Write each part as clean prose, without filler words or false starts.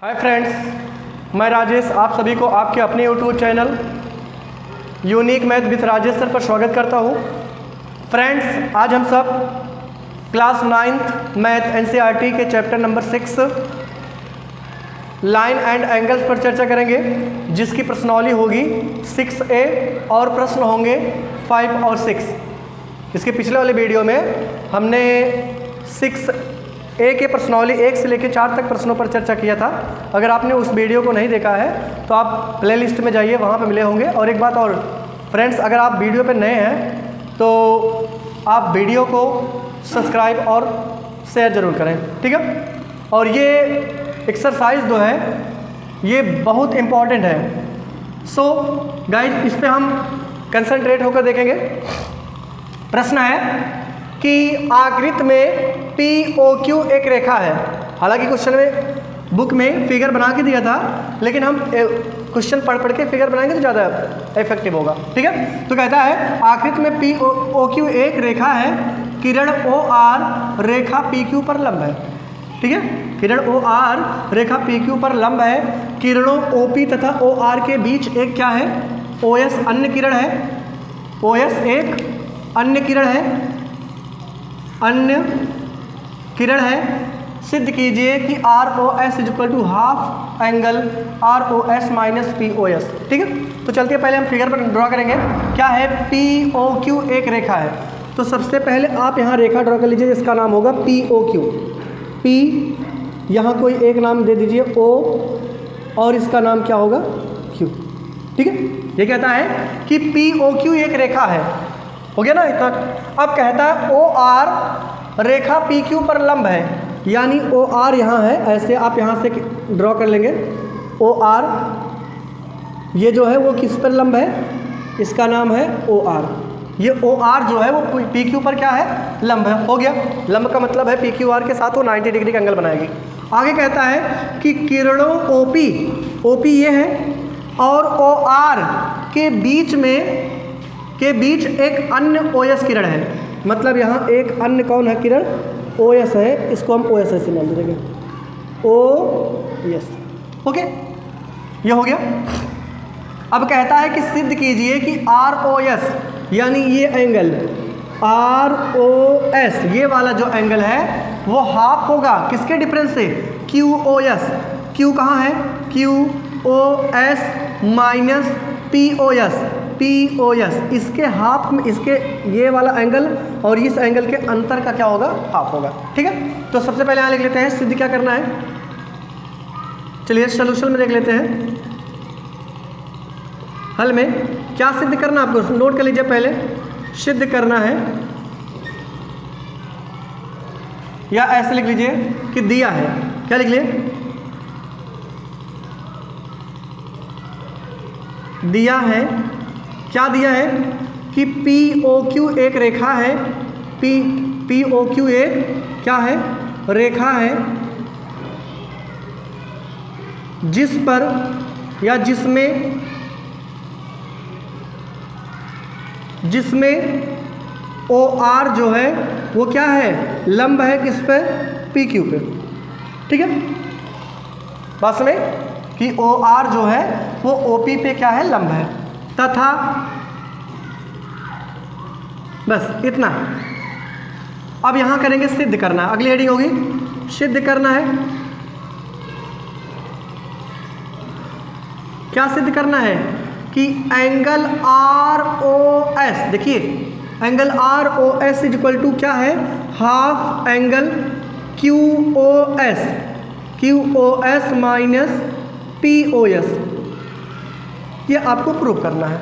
Hi friends, मैं राजेश आप सभी को आपके अपने YouTube channel unique math with Rajesh sir पर स्वागत करता हूँ। फ्रेंड्स, आज हम सब क्लास 9th मैथ एनसीईआरटी के chapter number 6 line and angles पर चर्चा करेंगे, जिसकी प्रश्नावली होगी 6A और प्रश्न होंगे 5 और 6। इसके पिछले वाले वीडियो में हमने 6A के प्रश्नावली 1 से लेकर 4 तक प्रश्नों पर चर्चा किया था। अगर आपने उस वीडियो को नहीं देखा है तो आप प्लेलिस्ट में जाइए, वहाँ पे मिले होंगे। और एक बात और फ्रेंड्स, अगर आप वीडियो पे नए हैं तो आप वीडियो को सब्सक्राइब और शेयर ज़रूर करें, ठीक है। और ये एक्सरसाइज जो है ये बहुत इम्पॉर्टेंट है। सो गाइस, इस पर हम कंसंट्रेट होकर देखेंगे। प्रश्न है कि आकृति में POQ एक रेखा है। हालांकि क्वेश्चन में बुक में फिगर बना के दिया था, लेकिन हम क्वेश्चन पढ़ के फिगर बनाएंगे तो ज़्यादा इफेक्टिव होगा, ठीक है। तो कहता है आकृति में POQ एक रेखा है, किरण OR रेखा PQ पर लंब है, ठीक है। किरण OR रेखा PQ पर लंब है। किरणों OP तथा OR के बीच एक क्या है? OS अन्य किरण है। OS एक अन्य किरण है, अन्य किरण है। सिद्ध कीजिए कि ROS equal to half angle ROS minus POS, ठीक है। तो चलते हैं, पहले हम फिगर पर ड्रॉ करेंगे। क्या है? POQ एक रेखा है। तो सबसे पहले आप यहाँ रेखा ड्रॉ कर लीजिए, इसका नाम होगा POQ। P यहाँ कोई एक नाम दे दीजिए O, और इसका नाम क्या होगा? Q, ठीक है। ये कहता है कि POQ एक रेखा है, हो गया ना इतना। अब कहता है OR रेखा PQ पर लंब है, यानी OR यहाँ है, ऐसे आप यहाँ से ड्रॉ कर लेंगे। OR ये जो है वो किस पर लंब है? इसका नाम है OR। ये OR जो है वो PQ पर क्या है? लंब है। हो गया। लंब का मतलब है PQR के साथ वो 90 डिग्री का एंगल बनाएगी। आगे कहता है कि किरणों OP ये है और OR के बीच एक अन्य OS किरण है। मतलब यहाँ एक अन्य कौन है? किरण OS है। इसको हम OS ऐसे नाम दे देंगे, OS, ओके। ये हो गया। अब कहता है कि सिद्ध कीजिए कि ROS यानी ये एंगल ROS, ये वाला जो एंगल है वो हाफ होगा किसके डिफरेंस से? QOS। Q कहाँ है? QOS minus POS। इसके हाफ में, इसके ये वाला एंगल और इस एंगल के अंतर का क्या होगा? हाफ होगा, ठीक है। तो सबसे पहले यहाँ लिख लेते हैं सिद्ध क्या करना है। चलिए सॉल्यूशन में देख लेते हैं। हल में क्या सिद्ध करना है आपको, नोट कर लीजिए। पहले सिद्ध करना है, या ऐसे लिख लीजिए कि दिया है। क्या लिख लिए? दिया है। क्या दिया है? कि POQ एक रेखा है। POQ एक क्या है? रेखा है, जिस पर या जिसमें OR जो है वो क्या है? लंब है किस पे? PQ पे, ठीक है। बस में कि OR जो है वो OP पे क्या है? लंब है। तथा बस इतना। अब यहां करेंगे सिद्ध करना। अगली हेडिंग होगी सिद्ध करना है। क्या सिद्ध करना है? कि एंगल ROS, देखिए एंगल ROS इक्वल टू क्या है? Half angle QOS minus POS। ये आपको प्रूव करना है,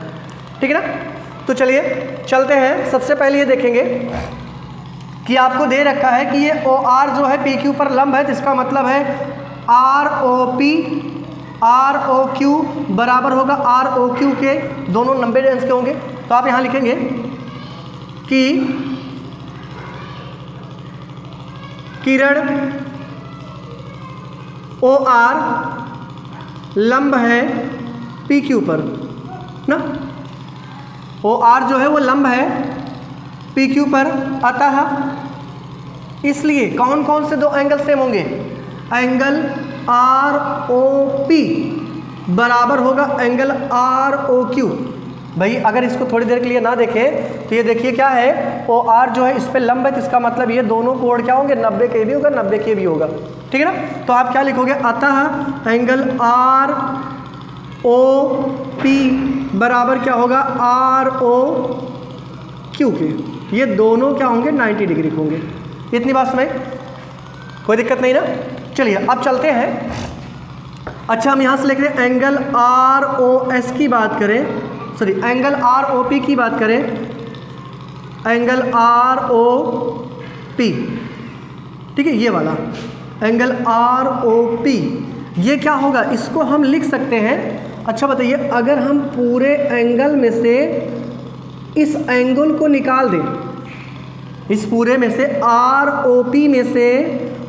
ठीक है ना। तो चलिए चलते हैं। सबसे पहले ये देखेंगे कि आपको दे रखा है कि ये OR जो है PQ पर लंब है, जिसका मतलब है ROQ बराबर होगा ROQ के, दोनों 90 रेंज के होंगे। तो आप यहाँ लिखेंगे कि किरण OR लंब है PQ पर ना। OR जो है वो लंब है PQ पर। अतः इसलिए कौन कौन से दो एंगल सेम होंगे? एंगल आर ओ पी बराबर होगा एंगल आर ओ क्यू। भाई अगर इसको थोड़ी देर के लिए ना देखें तो ये देखिए क्या है, ओ आर जो है इस पे लंब है, तो इसका मतलब ये दोनों कोण क्या होंगे, 90 के भी होगा 90 के भी होगा, ठीक है ना। तो आप क्या लिखोगे, अतः एंगल आर ओ पी बराबर क्या होगा आर ओ क्यू के, ये दोनों क्या होंगे 90 डिग्री के होंगे। इतनी बात समझ, कोई दिक्कत नहीं ना। चलिए अब चलते हैं। अच्छा हम यहाँ से लिख रहे हैं एंगल आर ओ एस की बात करें, sorry angle R O P की बात करें, एंगल आर ओ पी, ठीक है, ये वाला एंगल आर ओ पी ये क्या होगा, इसको हम लिख सकते हैं। अच्छा बताइए, अगर हम पूरे एंगल में से इस एंगल को निकाल दें, इस पूरे में से आर ओ पी में से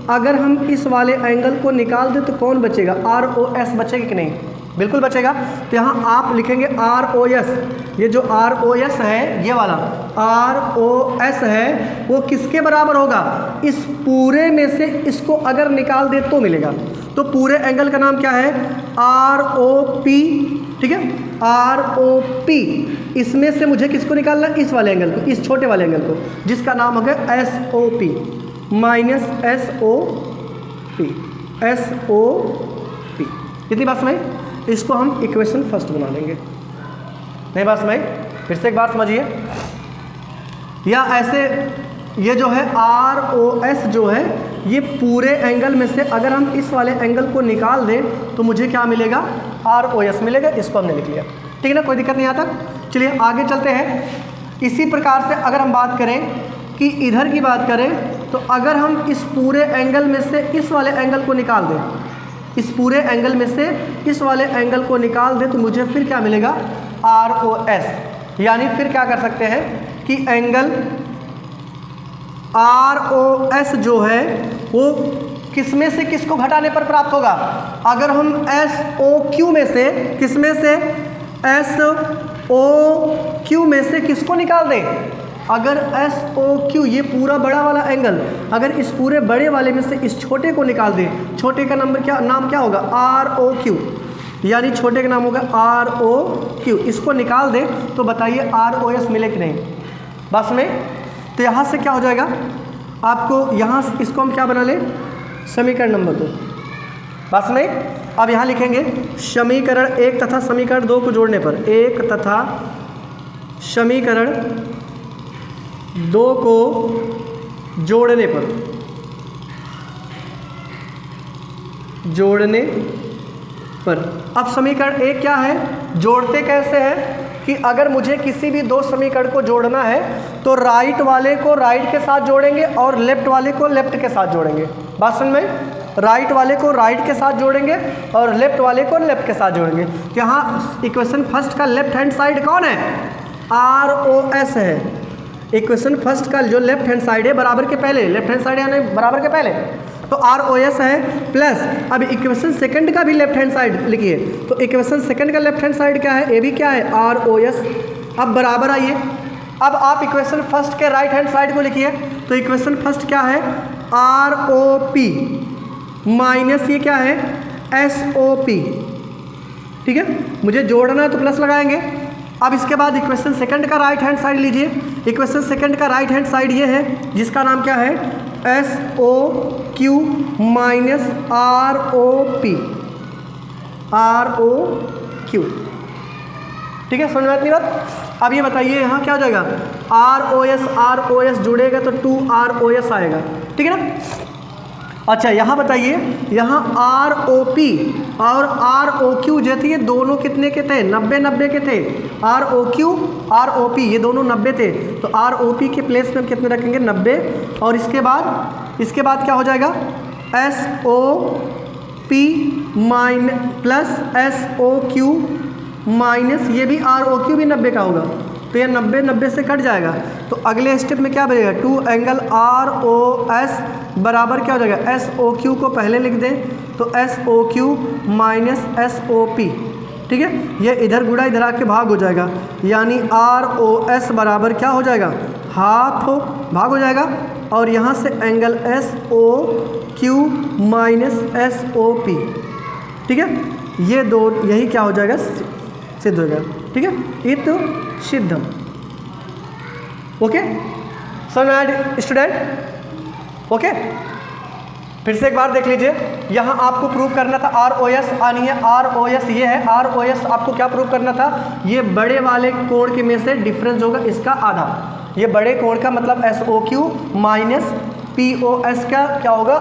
अगर हम इस वाले एंगल को निकाल दें तो कौन बचेगा, आर ओ एस बचेगा कि नहीं, बिल्कुल बचेगा। तो यहाँ आप लिखेंगे आर ओ एस, ये जो आर ओ एस है, ये वाला आर ओ एस है, वो किसके बराबर होगा, इस पूरे में से इसको अगर निकाल दे तो मिलेगा। तो पूरे एंगल का नाम क्या है, आर ओ पी, ठीक है, आर ओ पी। इसमें से मुझे किसको निकालना है, इस वाले एंगल को, इस छोटे वाले एंगल को, जिसका नाम होगा S O P minus S O P, S O P. कितनी बात समझ, इसको हम इक्वेशन फर्स्ट बना लेंगे। नहीं बात समझ, फिर से एक बार समझिए, या ऐसे ये जो है आर ओ एस जो है, ये पूरे एंगल में से अगर हम इस वाले एंगल को निकाल दें तो मुझे क्या मिलेगा, आर ओ एस मिलेगा। इसको हमने लिख लिया, ठीक है ना, कोई दिक्कत नहीं आता। चलिए आगे चलते हैं। इसी प्रकार से अगर हम बात करें कि इधर की बात करें, तो अगर हम इस पूरे एंगल में से इस वाले एंगल को निकाल दें, इस पूरे एंगल में से इस वाले एंगल को निकाल दें तो मुझे फिर क्या मिलेगा, आर ओ एस। यानी फिर क्या कर सकते हैं कि एंगल आर ओ एस जो है वो किस में से किसको घटाने पर प्राप्त होगा। अगर हम एस ओ क्यू में से, किस में से, एस ओ क्यू में से किसको निकाल दें, अगर एस ओ क्यू ये पूरा बड़ा वाला एंगल, अगर इस पूरे बड़े वाले में से इस छोटे को निकाल दें, छोटे का नंबर क्या, नाम क्या होगा, आर ओ क्यू, यानी छोटे का नाम होगा आर ओ क्यू। इसको निकाल दें तो बताइए आर ओ एस मिले कि नहीं, बस में। तो यहाँ से क्या हो जाएगा आपको, यहाँ इसको हम क्या बना लें, समीकरण नंबर 2, बस में। अब यहाँ लिखेंगे समीकरण 1 तथा समीकरण 2 को जोड़ने पर, 1 तथा समीकरण 2 को जोड़ने पर, जोड़ने पर। अब समीकरण 1 क्या है, जोड़ते कैसे हैं कि अगर मुझे किसी भी दो समीकरण को जोड़ना है तो राइट वाले को राइट के साथ जोड़ेंगे और लेफ्ट वाले को लेफ्ट के साथ जोड़ेंगे। बात सुन में, राइट वाले को राइट के साथ जोड़ेंगे और लेफ्ट वाले को लेफ्ट के साथ जोड़ेंगे। यहाँ इक्वेशन फर्स्ट का लेफ्ट हैंड साइड कौन है, आर ओ एस है। इक्वेशन फर्स्ट का जो लेफ्ट हैंड साइड है बराबर के पहले, लेफ्ट हैंड साइड यानी बराबर के पहले, तो आर ओ एस है प्लस। अब इक्वेशन सेकंड का भी लेफ्ट हैंड साइड लिखिए, तो इक्वेशन सेकंड का लेफ्ट हैंड साइड क्या है, ये भी क्या है, आर ओ एस। अब बराबर आइए, अब आप इक्वेशन फर्स्ट के राइट हैंड साइड को लिखिए, तो इक्वेशन फर्स्ट क्या है, आर ओ पी माइनस ये क्या है, एस ओ पी, ठीक है। मुझे जोड़ना है तो प्लस लगाएंगे। अब इसके बाद इक्वेशन सेकंड का राइट हैंड साइड लीजिए, इक्वेशन सेकंड का राइट हैंड साइड ये है जिसका नाम क्या है, S O Q minus R O P, R O Q, ठीक है, समझ में इतनी बात। अब ये बताइए यहाँ क्या हो जाएगा, आर ओ एस जुड़ेगा तो 2 आर ओ एस आएगा, ठीक है ना। अच्छा यहाँ बताइए, यहाँ आर ओ पी और आर ओ क्यू जो थे ये दोनों कितने के थे, 90 के थे। R O Q R O P ये दोनों 90 थे, तो आर ओ पी के प्लेस में हम कितने रखेंगे, 90। और इसके बाद क्या हो जाएगा, एस ओ पी माइन plus S O Q minus ये भी आर ओ क्यू भी 90 का होगा, तो ये 90 से कट जाएगा। तो अगले स्टेप में क्या बचेगा, 2 एंगल आर ओ एस बराबर क्या हो जाएगा, एस ओ क्यू को पहले लिख दें, तो S O Q minus S O P, ठीक है। ये इधर गुणा इधर आके भाग हो जाएगा, यानी आर ओ एस बराबर क्या हो जाएगा, हाफ भाग हो जाएगा। और यहाँ से angle S O Q minus S O P, ठीक है, ये दो यही क्या हो जाएगा, सिद्ध हो जाएगा, ठीक है, इत सिद्धम। ओके समझ में आया स्टूडेंट? ओके फिर से एक बार देख लीजिए, यहाँ आपको प्रूव करना था आर ओ एस आनी है, आर ओ एस ये है, आर ओ एस आपको क्या प्रूव करना था, ये बड़े वाले कोण के में से डिफरेंस होगा इसका आधा, ये बड़े कोण का मतलब S O Q minus P O S का क्या होगा,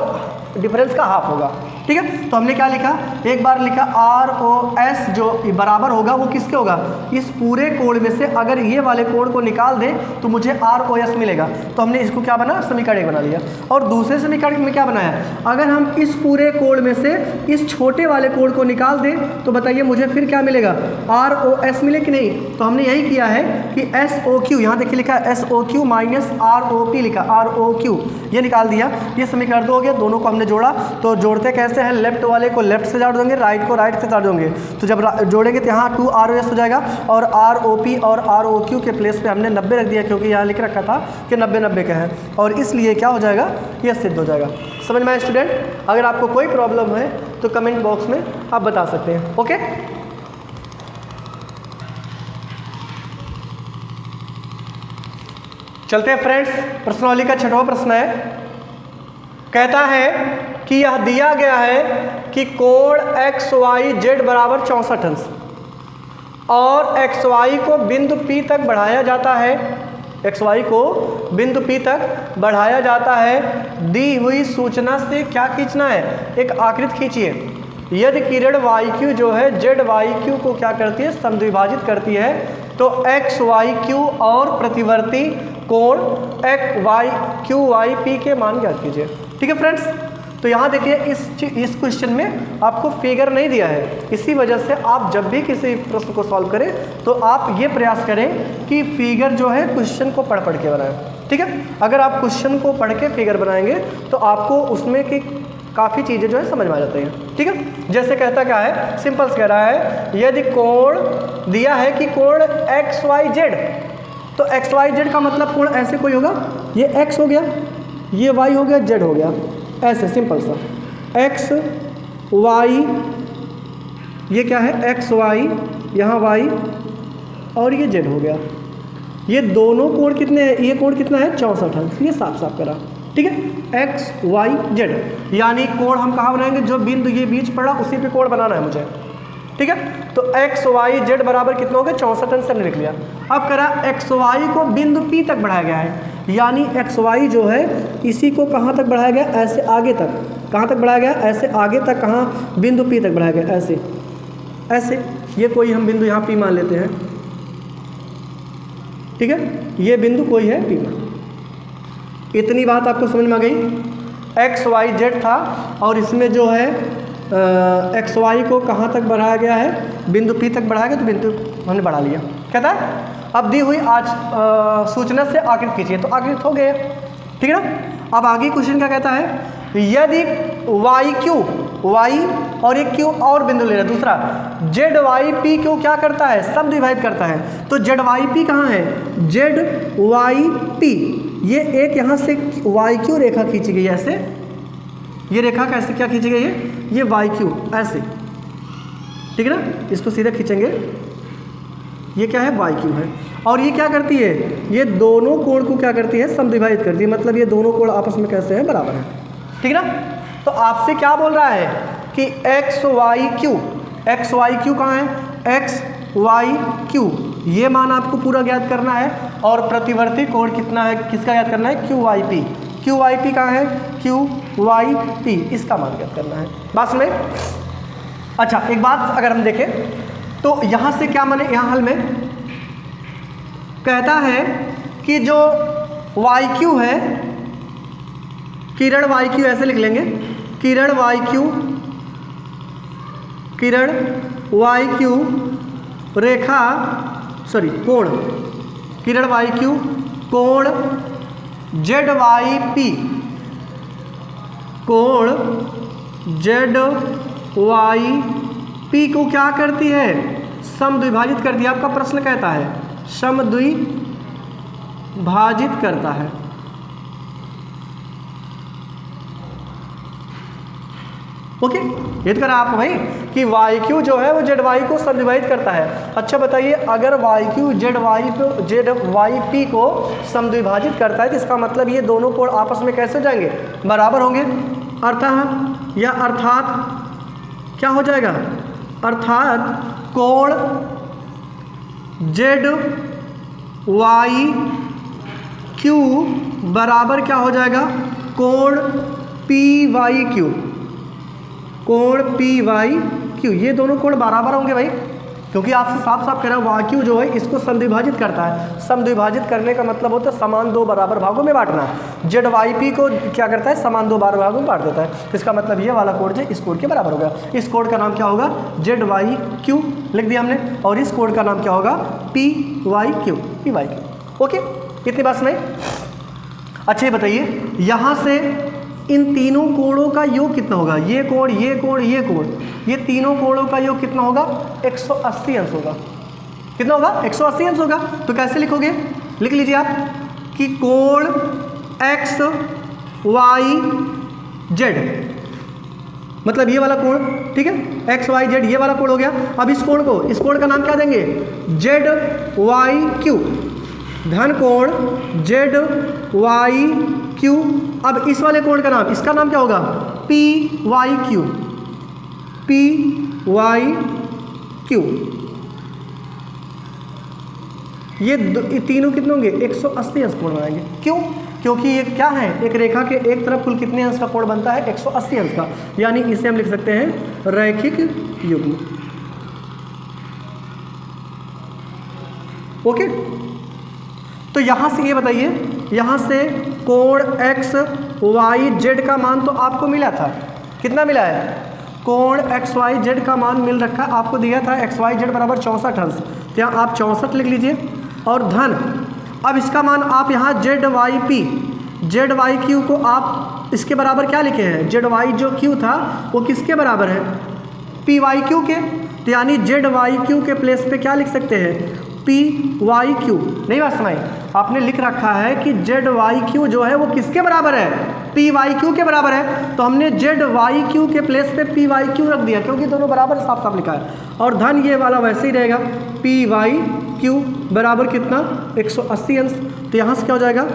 डिफरेंस का हाफ होगा, ठीक है। तो हमने क्या लिखा, एक बार लिखा आर ओ एस जो बराबर होगा वो किसके होगा, इस पूरे कोण में से अगर ये वाले कोण को निकाल दे तो मुझे आर ओ एस मिलेगा। तो हमने इसको क्या बना, समीकरण एक बना लिया। और दूसरे समीकरण में क्या बनाया, अगर हम इस पूरे कोण में से इस छोटे वाले कोण को निकाल दें तो बताइए मुझे फिर क्या मिलेगा, आर ओ एस मिले कि नहीं। तो हमने यही किया है कि एस ओ क्यू, यहाँ देखिए लिखा है S O Q minus R O P लिखा, आर ओ क्यू ये निकाल दिया, ये समीकरण 2 हो गया। दोनों को हमने जोड़ा, तो जोड़ते कैसे हैं, लेफ्ट वाले को लेफ्ट से जोड़ देंगे, राइट को राइट से जोड़ देंगे। तो जब जोड़ेंगे तो यहाँ 2 आर ओ एस हो जाएगा, और आर ओ पी और आर ओ क्यू के प्लेस पे हमने 90 रख दिया, क्योंकि यहाँ लिख रखा था कि 90-90 का है, और इसलिए क्या हो जाएगा, ये सिद्ध हो जाएगा। समझ में आया स्टूडेंट? अगर आपको कोई प्रॉब्लम है तो कमेंट बॉक्स में आप बता सकते हैं। ओके चलते हैं फ्रेंड्स, प्रश्नावली का 6वां प्रश्न है। कहता है कि यह दिया गया है कि कोण एक्स वाई जेड बराबर 64 अंश और एक्स वाई को बिंदु P तक बढ़ाया जाता है, एक्स वाई को बिंदु P तक बढ़ाया जाता है। दी हुई सूचना से क्या खींचना है, एक आकृति खींचिए। यदि किरण वाई क्यू जो है जेड वाई क्यू को क्या करती है, समद्विभाजित करती है, तो एक्स वाई क्यू और प्रतिवर्ती कोण X Y Q Y P के मान ज्ञात कीजिए। ठीक है फ्रेंड्स, तो यहाँ देखिए इस क्वेश्चन में आपको फिगर नहीं दिया है, इसी वजह से आप जब भी किसी प्रश्न को सॉल्व करें तो आप ये प्रयास करें कि फिगर जो है क्वेश्चन को पढ़ के बनाएं। ठीक है, अगर आप क्वेश्चन को पढ़ के फिगर बनाएंगे तो आपको उसमें की काफ़ी चीज़ें जो है समझ में आ जाती हैं। ठीक है, जैसे कहता क्या है, सिंपल कह रहा है यदि कोण दिया है कि कोण एक्स वाई जेड, तो एक्स वाई जेड का मतलब कोण ऐसे कोई होगा, ये एक्स हो गया, ये वाई हो गया, जेड हो गया, ऐसे सिंपल सा एक्स वाई, ये क्या है एक्स वाई, यहाँ वाई और ये जेड हो गया। ये दोनों कोण कितने हैं, ये कोण कितना है 64 अंश, ये साफ साफ करा। ठीक है, एक्स वाई जेड, यानी कोण हम कहाँ बनाएंगे, जो बिंदु ये बीच पड़ा उसी पे कोण बनाना है मुझे। ठीक है, तो एक्स वाई जेड बराबर कितना हो गया 64 अंश, हमने लिख लिया। अब करा एक्स वाई को बिंदु P तक बढ़ाया गया है, यानी एक्स वाई जो है इसी को कहाँ तक बढ़ाया गया, ऐसे आगे तक। कहाँ तक बढ़ाया गया, ऐसे आगे तक, कहाँ बिंदु P तक बढ़ाया गया, ऐसे ऐसे। ये कोई हम बिंदु यहाँ P मान लेते हैं। ठीक है, ये बिंदु कोई है P मान। इतनी बात आपको समझ में आ गई। एक्स वाई जेड था और इसमें जो है एक्स वाई को कहाँ तक बढ़ाया गया है, बिंदु P तक बढ़ाया गया, तो बिंदु हमने बढ़ा लिया। कहता है अब दी हुई आज सूचना से आकृति खींचिए, तो आकृति हो गए। ठीक है ना, अब आगे क्वेश्चन क्या कहता है, यदि वाई क्यू, वाई और एक क्यू और बिंदु ले रहा है दूसरा, जेड वाई पी क्यू क्या करता है, समद्विभाजित करता है। तो जेड वाई पी कहाँ है, जेड वाई पी, ये एक यहाँ से वाई क्यू रेखा खींची गई है ऐसे, ये रेखा कैसे क्या खींची गई है, ये वाई क्यू ऐसे। ठीक है ना, इसको सीधे खींचेंगे, ये क्या है वाई क्यू है, और ये क्या करती है, ये दोनों कोण को क्या करती है, समद्विभाजित करती है, मतलब ये दोनों कोण आपस में कैसे हैं, बराबर है। ठीक है ना, तो आपसे क्या बोल रहा है कि X Y Q, X Y Q कहाँ है, एक्स वाई क्यू, ये मान आपको पूरा ज्ञात करना है, और प्रतिवर्ती कोण कितना है, किसका ज्ञात करना है, Q Y P. Q Y P कहाँ है, क्यू वाई पी, इसका मान ज्ञात करना है। बात सुने। अच्छा एक बात अगर हम देखें तो यहाँ से क्या माने, यहाँ हल में कहता है कि जो वाई क्यू है, किरण वाई क्यू ऐसे लिख लेंगे, किरण वाई क्यू, किरण वाई क्यू रेखा, सॉरी कोण, किरण वाई क्यू कोण जेड वाई पी, कोण जेड वाई पी को क्या करती है, समद्विभाजित करती है। आपका प्रश्न कहता है समद्विभाजित करता है। ओके, ये तो करा आपको भाई कि वाई क्यू जो है वो जेड वाई को समद्विभाजित करता है। अच्छा बताइए, अगर Y Q Z Y P को समद्विभाजित करता है तो इसका मतलब ये दोनों कोण आपस में कैसे हो जाएंगे, बराबर होंगे। अर्थात या अर्थात क्या हो जाएगा, अर्थात कोण जेड वाई क्यू बराबर क्या हो जाएगा, कोण पी वाई क्यू, कोण पी वाई क्यू, ये दोनों कोण बराबर होंगे भाई, क्योंकि आपसे साफ साफ कह रहा है वाई क्यू जो है इसको समद्विभाजित करता है। समद्विभाजित करने का मतलब होता है समान दो बराबर भागों में बांटना। जेड वाई पी को क्या करता है, समान दो बराबर भागों में बांट देता है। तो इसका मतलब ये वाला कोण जो इस कोण के बराबर होगा। इस कोण का नाम क्या होगा, जेड वाई क्यू लिख दिया हमने, और इस कोण का नाम क्या होगा, P Y Q, P Y Q. Okay, इतनी बात सुनाई। अच्छा ये बताइए, यहाँ से इन तीनों कोणों का योग कितना होगा, ये कोण, ये कोण, ये कोण, ये तीनों कोणों का योग कितना होगा, 180 अंश होगा। कितना होगा, 180 अंश होगा। तो कैसे लिखोगे, लिख लीजिए आप कि कोण एक्स वाई जेड, मतलब ये वाला कोण, ठीक है, एक्स वाई जेड ये वाला कोण हो गया। अब इस कोण को, इस कोण का नाम क्या देंगे, जेड वाई क्यू, धन कोण जेड वाई क्यू। अब इस वाले कोण का नाम, इसका नाम क्या होगा, P Y Q, P Y Q. ये तीनों कितने होंगे, 180 अंश कोण बनाएंगे। क्यों, क्योंकि ये क्या है, एक रेखा के एक तरफ कुल कितने अंश का कोण बनता है, 180 अंश का, यानी इसे हम लिख सकते हैं रैखिक युग्म। ओके, तो यहां से ये बताइए, यहां से कोण एक्स वाई जेड का मान तो आपको मिला था, कितना मिला है, कोण एक्स वाई जेड का मान मिल रखा, आपको दिया था एक्स वाई जेड बराबर 64 अंश, तो यहाँ आप 64 लिख लीजिए, और धन, अब इसका मान आप यहाँ Z Y P, Z Y Q को आप इसके बराबर क्या लिखे हैं, जेड वाई जो क्यू था वो किसके बराबर है, पी वाई क्यू के, तो यानी जेड वाई क्यू के प्लेस पे क्या लिख सकते हैं, पी वाई क्यू। नहीं बात सुनाई, आपने लिख रखा है कि जेड वाई क्यू जो है वो किसके बराबर है, पी वाई क्यू के बराबर है, तो हमने जेड वाई क्यू के प्लेस पे पी वाई क्यू रख दिया, क्योंकि दोनों बराबर साफ साफ लिखा है। और धन ये वाला वैसे ही रहेगा, पी वाई क्यू बराबर कितना, 180 अंश, तो यहाँ से क्या हो जाएगा,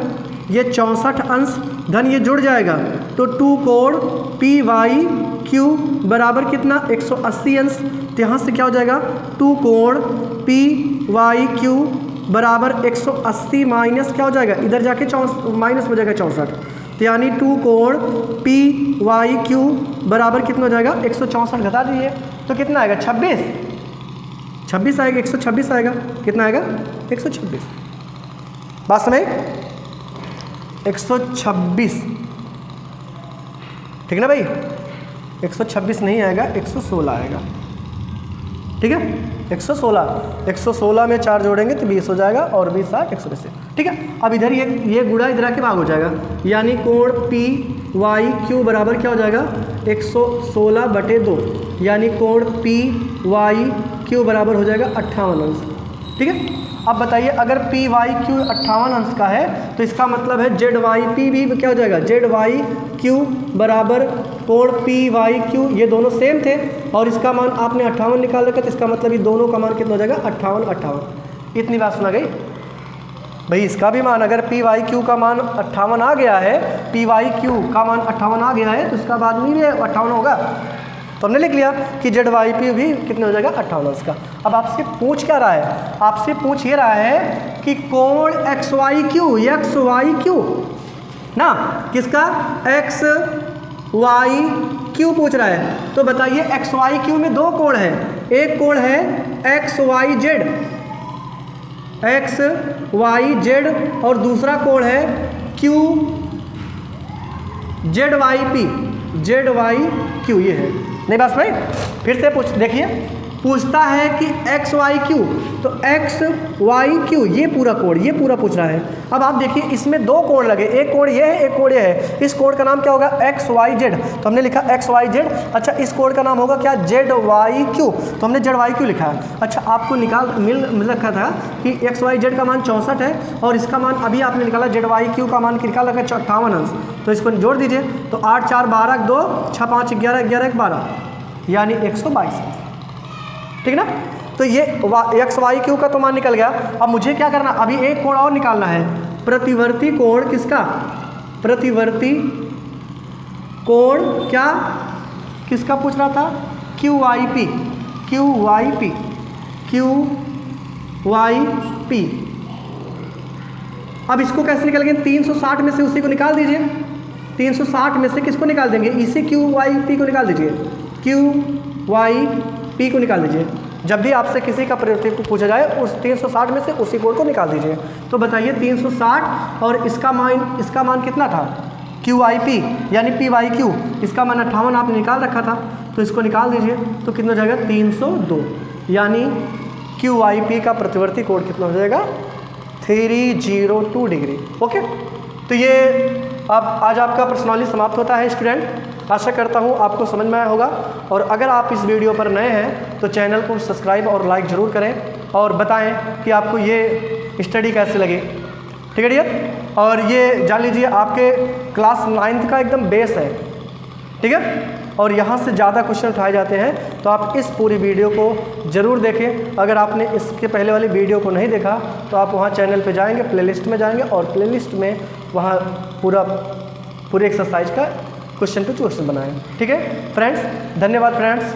ये 64 अंश, धन ये जुड़ जाएगा, तो 2 कोण पी वाई क्यू बराबर कितना, 180 अंश, तो यहाँ से क्या हो जाएगा, 2 कोण पी वाई क्यू बराबर 180 माइनस क्या हो जाएगा, इधर जाके माइनस हो जाएगा 64, तो यानी 2 कोण पी वाई क्यू बराबर कितना हो जाएगा, 164 घटा दीजिए, तो कितना आएगा, 26 आएगा, 126 आएगा, कितना आएगा, 126। बात समझ, 126, ठीक है ना भाई, 126 नहीं आएगा, 116 आएगा, ठीक है, 116 में 4 जोड़ेंगे तो 20 हो जाएगा, और 20 7 120, ठीक है। अब इधर ये गुणा इधर आके भाग हो जाएगा, यानी कोण पी वाई क्यू बराबर क्या हो जाएगा, 116/2, यानी कोण पी वाई क्यू बराबर हो जाएगा 58 अंश, ठीक है। अब बताइए, अगर पी वाई क्यू 58 अंश का है तो इसका मतलब है जेड वाई पी भी क्या हो जाएगा, जेड वाई क्यू बराबर कोण पी वाई क्यू, ये दोनों सेम थे, और इसका मान आपने 58 निकाल रखा, तो इसका मतलब ये दोनों का मान कितना हो जाएगा, 58। इतनी बात सुना गई भाई। इसका भी मान, अगर पी वाई क्यू का मान 58 आ गया है, पी वाई क्यू का मान 58 आ गया है, तो इसका बाद में भी 58 होगा, तो हमने लिख लिया कि जेड वाई पी भी कितने हो जाएगा, 58 अंश का। अब आपसे पूछ क्या रहा है, आपसे पूछ ये रहा है कि कोण एक्स वाई क्यू ना, किसका, एक्स वाई क्यू पूछ रहा है, तो बताइए एक्स वाई क्यू में 2 कोण है, एक कोण है एक्स वाई जेड, और दूसरा कोण है क्यू जेड वाई क्यू, ये है। नहीं बात भाई, फिर से पूछ देखिए, पूछता है कि एक्स वाई क्यू, तो एक्स वाई क्यू ये पूरा कोड, ये पूरा पूछ रहा है। अब आप देखिए इसमें दो कोड लगे, एक कोड ये है, एक कोड ये है। इस कोड का नाम क्या होगा? एक्स वाई जेड, तो हमने लिखा एक्स वाई जेड। अच्छा, इस कोड का नाम होगा क्या? जेड वाई क्यू, तो हमने जेड वाई क्यू लिखा है। अच्छा, आपको मिल रखा था कि एक्स वाई जेड का मान 64 है और इसका मान अभी आपने निकाला जेड वाई क्यू का मान निकाला है 58 अंश, तो इसको जोड़ दीजिए। तो 8 4 12 2 6 5 11 11 12 यानी 122, ठीक ना। तो ये एक्स वाई क्यू का तो मान निकल गया। अब मुझे क्या करना, अभी एक कोण और निकालना है, प्रतिवर्ती कोण किसका? प्रतिवर्ती कोण क्या किसका पूछ रहा था? Q Y P, Q Y P, Q Y P. अब इसको कैसे निकालेंगे? 360 में से उसी को निकाल दीजिए। 360 में से किसको निकाल देंगे? इसी क्यू वाई पी को निकाल दीजिए, क्यू वाई पी को निकाल दीजिए। जब भी आपसे किसी का प्रतिवर्ती को पूछा जाए उस 360 में से उसी कोड को निकाल दीजिए। तो बताइए 360 और इसका मान कितना था? क्यू आई पी यानी पी वाई क्यू, इसका मान 58 आपने निकाल रखा था, तो इसको निकाल दीजिए। तो कितना हो जाएगा? 302, यानी क्यू आई पी का प्रतिवर्ती कोड कितना हो जाएगा? 302 डिग्री। ओके, तो ये अब आज आपका प्रश्नावली समाप्त होता है स्टूडेंट। आशा करता हूँ आपको समझ में आया होगा, और अगर आप इस वीडियो पर नए हैं तो चैनल को सब्सक्राइब और लाइक ज़रूर करें और बताएं कि आपको ये स्टडी कैसे लगी। ठीक है डियर, और ये जान लीजिए आपके क्लास 9th का एकदम बेस है, ठीक है, और यहाँ से ज़्यादा क्वेश्चन उठाए जाते हैं। तो आप इस पूरी वीडियो को ज़रूर देखें। अगर आपने इसके पहले वाली वीडियो को नहीं देखा तो आप वहाँ चैनल पे जाएंगे, प्लेलिस्ट में जाएंगे और प्लेलिस्ट में वहाँ पूरे एक्सरसाइज का क्वेश्चन टू क्वेश्चन बनाएं। ठीक है फ्रेंड्स, धन्यवाद फ्रेंड्स।